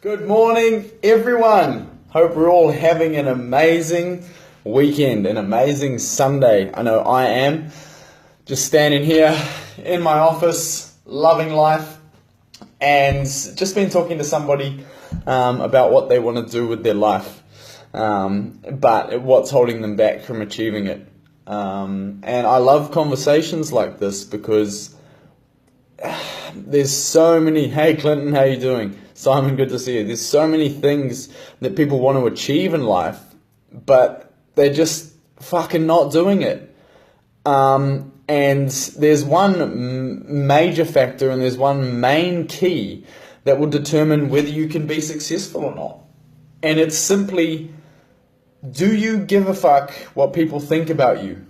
Good morning, everyone. Hope we're all having an amazing weekend, an amazing Sunday. I know I am. Just standing here in my office, loving life, and just been talking to somebody about what they want to do with their life, but what's holding them back from achieving it. And I love conversations like this because there's so many. Hey Clinton, how you doing? Simon, good to see you. There's so many things that people want to achieve in life, but they're just fucking not doing it. And there's one major factor and there's one main key that will determine whether you can be successful or not. And it's simply, do you give a fuck what people think about you?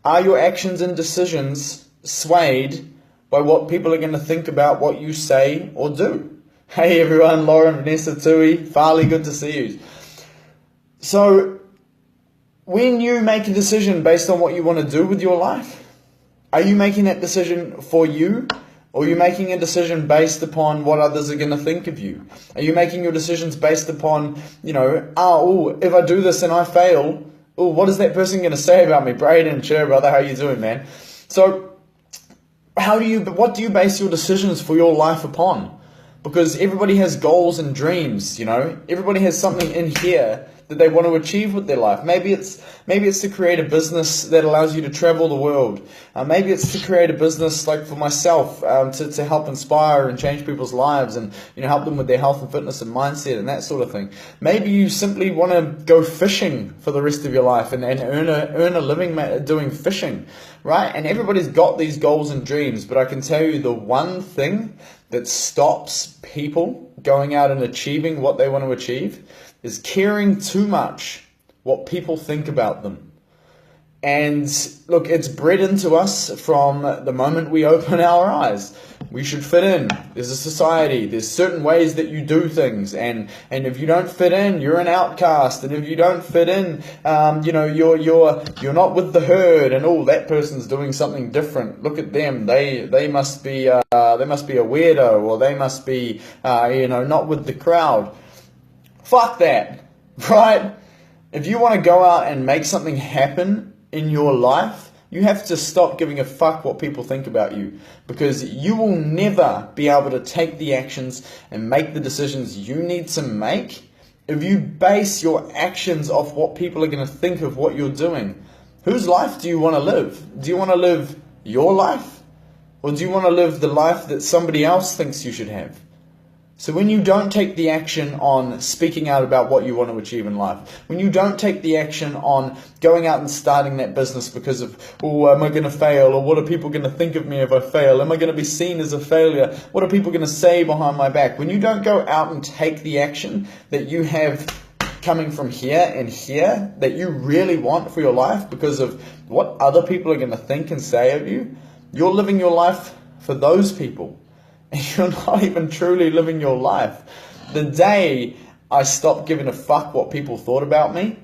Are your actions and decisions swayed by what people are going to think about what you say or do? Hey everyone, Lauren, Vanessa, Tui, Farley, good to see you. So, when you make a decision based on what you want to do with your life, are you making that decision for you? Or are you making a decision based upon what others are going to think of you? Are you making your decisions based upon, if I do this and I fail, what is that person going to say about me? Braden, sure brother, how you doing, man? So, what do you base your decisions for your life upon? Because everybody has goals and dreams, Everybody has something in here that they want to achieve with their life. Maybe it's to create a business that allows you to travel the world. Maybe it's to create a business like for myself, to help inspire and change people's lives and help them with their health and fitness and mindset and that sort of thing. Maybe you simply want to go fishing for the rest of your life and earn a living doing fishing, right? And everybody's got these goals and dreams, but I can tell you the one thing that stops people going out and achieving what they want to achieve is caring too much what people think about them. And look, it's bred into us from the moment we open our eyes. We should fit in. There's a society. There's certain ways that you do things. And if you don't fit in, you're an outcast. And if you don't fit in, you're not with the herd. And that person's doing something different. Look at them. They must be a weirdo, or they must be not with the crowd. Fuck that, right? If you want to go out and make something happen in your life, you have to stop giving a fuck what people think about you, because you will never be able to take the actions and make the decisions you need to make if you base your actions off what people are going to think of what you're doing. Whose life do you want to live? Do you want to live your life? Or do you want to live the life that somebody else thinks you should have? So when you don't take the action on speaking out about what you want to achieve in life, when you don't take the action on going out and starting that business because of, am I going to fail? Or what are people going to think of me if I fail? Am I going to be seen as a failure? What are people going to say behind my back? When you don't go out and take the action that you have coming from here and here that you really want for your life because of what other people are going to think and say of you, you're living your life for those people. And you're not even truly living your life. The day I stopped giving a fuck what people thought about me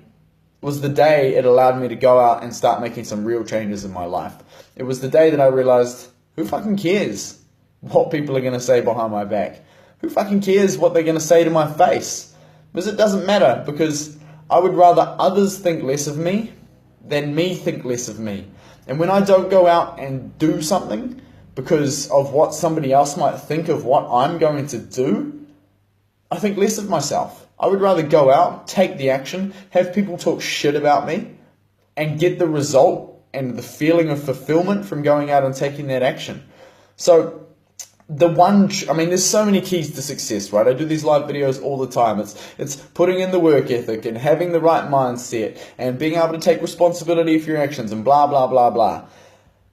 was the day it allowed me to go out and start making some real changes in my life. It was the day that I realized, who fucking cares what people are going to say behind my back? Who fucking cares what they're going to say to my face? Because it doesn't matter, because I would rather others think less of me than me think less of me. And when I don't go out and do something because of what somebody else might think of what I'm going to do, I think less of myself. I would rather go out, take the action, have people talk shit about me, and get the result and the feeling of fulfillment from going out and taking that action. So, there's so many keys to success, right? I do these live videos all the time. It's putting in the work ethic and having the right mindset and being able to take responsibility for your actions and blah, blah, blah, blah.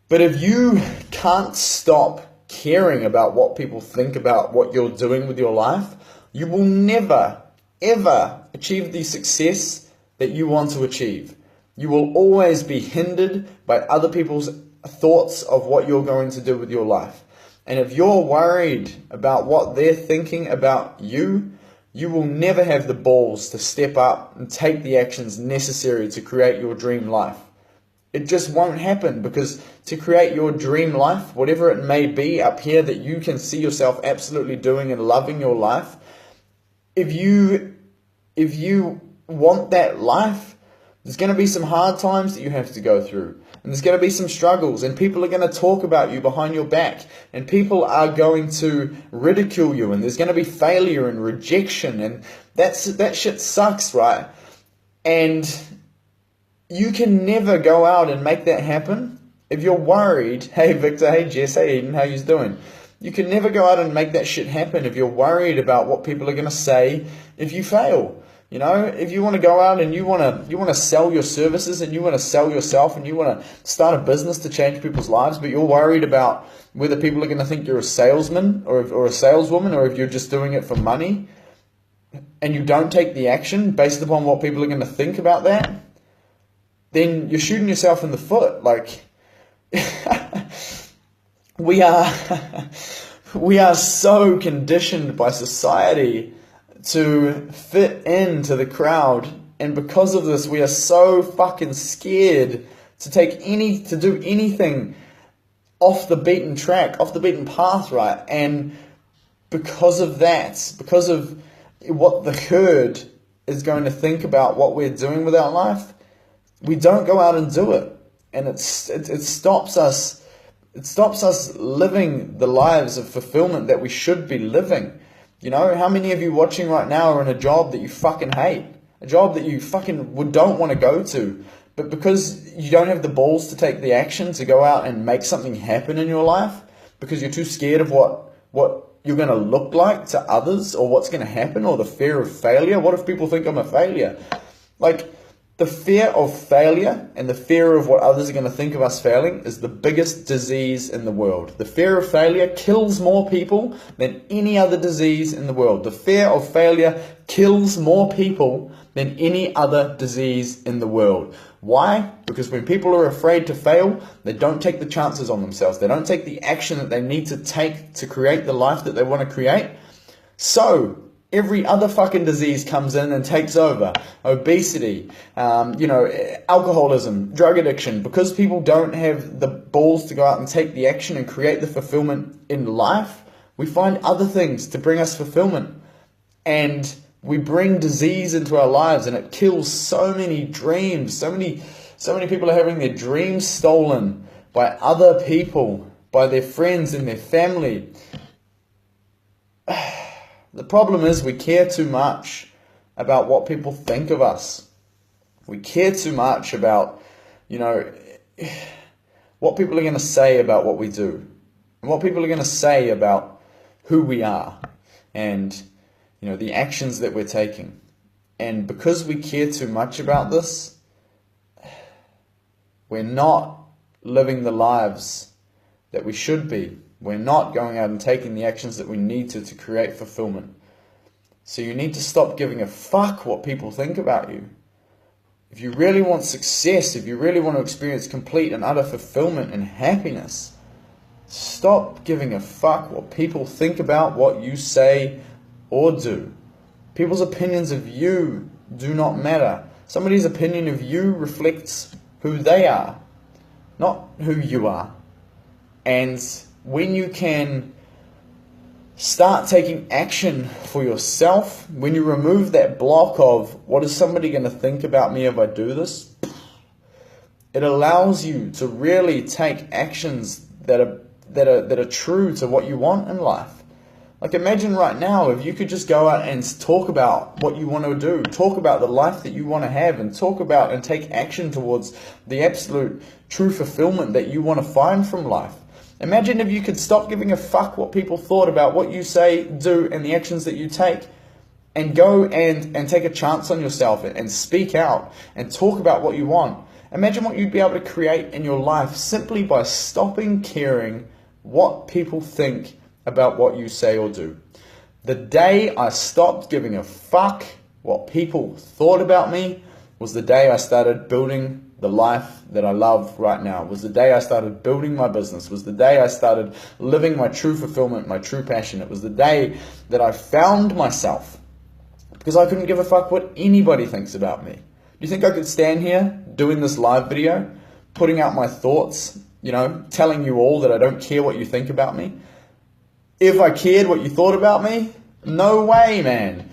But if you can't stop caring about what people think about what you're doing with your life, you will never, ever achieve the success that you want to achieve. You will always be hindered by other people's thoughts of what you're going to do with your life. And if you're worried about what they're thinking about you, you will never have the balls to step up and take the actions necessary to create your dream life. It just won't happen, because to create your dream life, whatever it may be up here that you can see yourself absolutely doing and loving your life, if you want that life, there's going to be some hard times that you have to go through. And there's going to be some struggles, and people are going to talk about you behind your back, and people are going to ridicule you, and there's going to be failure and rejection, and that shit sucks, right? And you can never go out and make that happen if you're worried. Hey Victor, hey Jess, hey Eden, how you doing? You can never go out and make that shit happen if you're worried about what people are going to say if you fail. You know, if you want to go out and you want to sell your services and you want to sell yourself and you want to start a business to change people's lives, but you're worried about whether people are going to think you're a salesman or a saleswoman, or if you're just doing it for money, and you don't take the action based upon what people are going to think about that, then you're shooting yourself in the foot. Like, we are so conditioned by society to fit into the crowd, and because of this we are so fucking scared to do anything off the beaten track, off the beaten path, right? And because of that, because of what the herd is going to think about what we're doing with our life, we don't go out and do it, and it stops us living the lives of fulfillment that we should be living. You know, how many of you watching right now are in a job that you fucking hate? A job that you fucking don't want to go to. But because you don't have the balls to take the action to go out and make something happen in your life, because you're too scared of what you're going to look like to others, or what's going to happen, or the fear of failure. What if people think I'm a failure? Like, the fear of failure and the fear of what others are going to think of us failing is the biggest disease in the world. The fear of failure kills more people than any other disease in the world. The fear of failure kills more people than any other disease in the world. Why? Because when people are afraid to fail, they don't take the chances on themselves. They don't take the action that they need to take to create the life that they want to create. So every other fucking disease comes in and takes over. Obesity, alcoholism, drug addiction. Because people don't have the balls to go out and take the action and create the fulfillment in life, we find other things to bring us fulfillment. And we bring disease into our lives, and it kills so many dreams. So many people are having their dreams stolen by other people, by their friends and their family. The problem is we care too much about what people think of us. We care too much about, what people are going to say about what we do, and what people are going to say about who we are, and, the actions that we're taking. And because we care too much about this, we're not living the lives that we should be. We're not going out and taking the actions that we need to create fulfillment. So you need to stop giving a fuck what people think about you. If you really want success, if you really want to experience complete and utter fulfillment and happiness, stop giving a fuck what people think about what you say or do. People's opinions of you do not matter. Somebody's opinion of you reflects who they are, not who you are. And when you can start taking action for yourself, when you remove that block of what is somebody going to think about me if I do this, it allows you to really take actions that are true to what you want in life. Like, imagine right now if you could just go out and talk about what you want to do, talk about the life that you want to have, and talk about and take action towards the absolute true fulfillment that you want to find from life. Imagine if you could stop giving a fuck what people thought about what you say, do, and the actions that you take, and go and take a chance on yourself and speak out and talk about what you want. Imagine what you'd be able to create in your life simply by stopping caring what people think about what you say or do. The day I stopped giving a fuck what people thought about me was the day I started building the life that I love right now. Was the day I started building my business. Was the day I started living my true fulfillment, my true passion. It was the day that I found myself, because I couldn't give a fuck what anybody thinks about me. Do you think I could stand here doing this live video, putting out my thoughts, telling you all that I don't care what you think about me? If I cared what you thought about me, no way, man.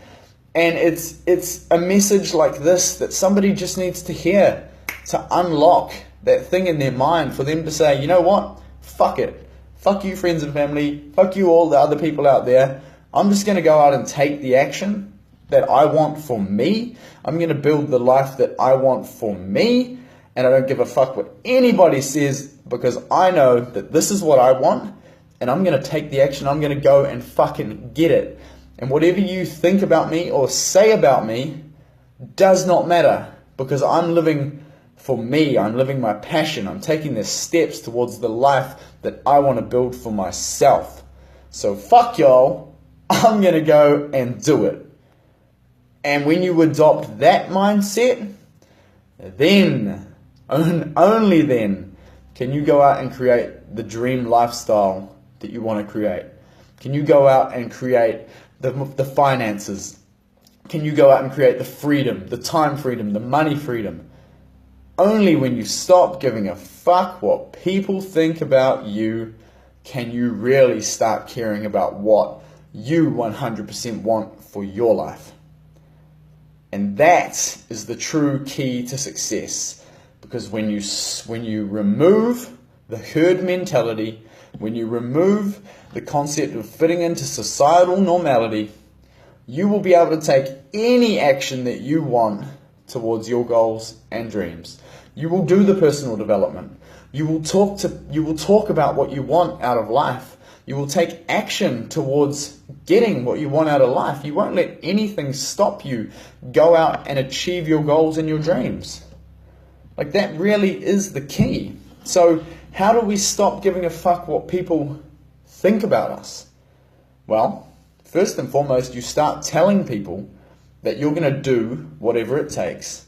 And it's a message like this that somebody just needs to hear to unlock that thing in their mind for them to say, you know what? Fuck it. Fuck you, friends and family. Fuck you, all the other people out there. I'm just going to go out and take the action that I want for me. I'm going to build the life that I want for me. And I don't give a fuck what anybody says, because I know that this is what I want. And I'm going to take the action. I'm going to go and fucking get it. And whatever you think about me or say about me does not matter, because I'm living for me. I'm living my passion. I'm taking the steps towards the life that I want to build for myself. So fuck y'all. I'm going to go and do it. And when you adopt that mindset, then, only then, can you go out and create the dream lifestyle that you want to create. Can you go out and create the finances? Can you go out and create the freedom, the time freedom, the money freedom? Only when you stop giving a fuck what people think about you can you really start caring about what you 100% want for your life. And that is the true key to success. Because when you remove the herd mentality, when you remove the concept of fitting into societal normality, you will be able to take any action that you want towards your goals and dreams. You will do the personal development. You will talk about what you want out of life. You will take action towards getting what you want out of life. You won't let anything stop you go out and achieve your goals and your dreams. Like, that really is the key. So how do we stop giving a fuck what people think about us? Well, first and foremost, you start telling people that you're going to do whatever it takes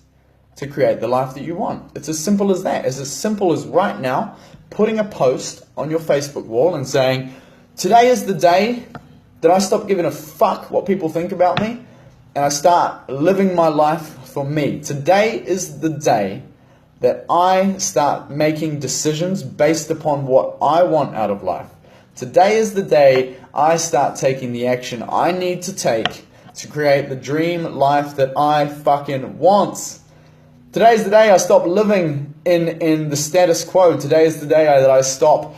to create the life that you want. It's as simple as that. It's as simple as right now putting a post on your Facebook wall and saying, today is the day that I stop giving a fuck what people think about me and I start living my life for me. Today is the day that I start making decisions based upon what I want out of life. Today is the day I start taking the action I need to take to create the dream life that I fucking want. Today is the day I stop living in the status quo. Today is the day that I stop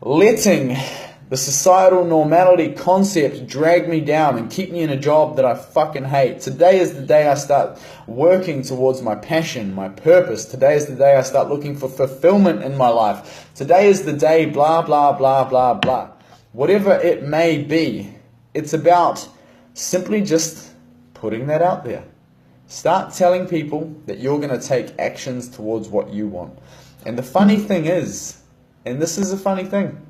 letting the societal normality concept drag me down and keep me in a job that I fucking hate. Today is the day I start working towards my passion, my purpose. Today is the day I start looking for fulfillment in my life. Today is the day blah, blah, blah, blah, blah. Whatever it may be, it's about simply just putting that out there. Start telling people that you're going to take actions towards what you want. And the funny thing is, and this is a funny thing,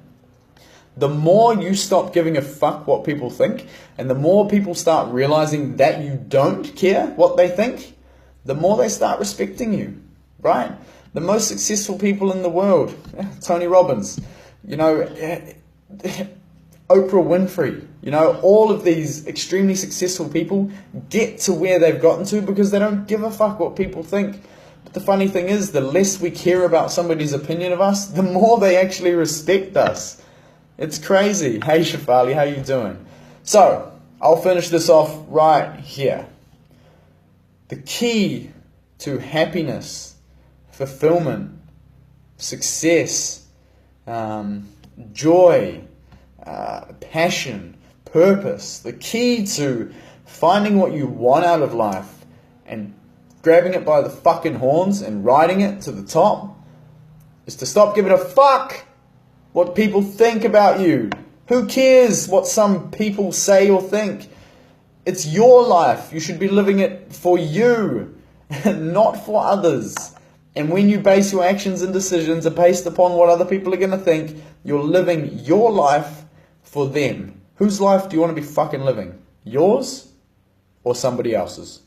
the more you stop giving a fuck what people think, and the more people start realizing that you don't care what they think, the more they start respecting you, right? The most successful people in the world, Tony Robbins, Oprah Winfrey, all of these extremely successful people get to where they've gotten to because they don't give a fuck what people think. But the funny thing is, the less we care about somebody's opinion of us, the more they actually respect us. It's crazy. Hey Shafali, how you doing? So, I'll finish this off right here. The key to happiness, fulfillment, success, joy, passion, purpose, the key to finding what you want out of life and grabbing it by the fucking horns and riding it to the top is to stop giving a fuck what people think about you. Who cares what some people say or think? It's your life. You should be living it for you, not for others. And when you base your actions and decisions are based upon what other people are going to think, you're living your life for them. Whose life do you want to be fucking living? Yours or somebody else's?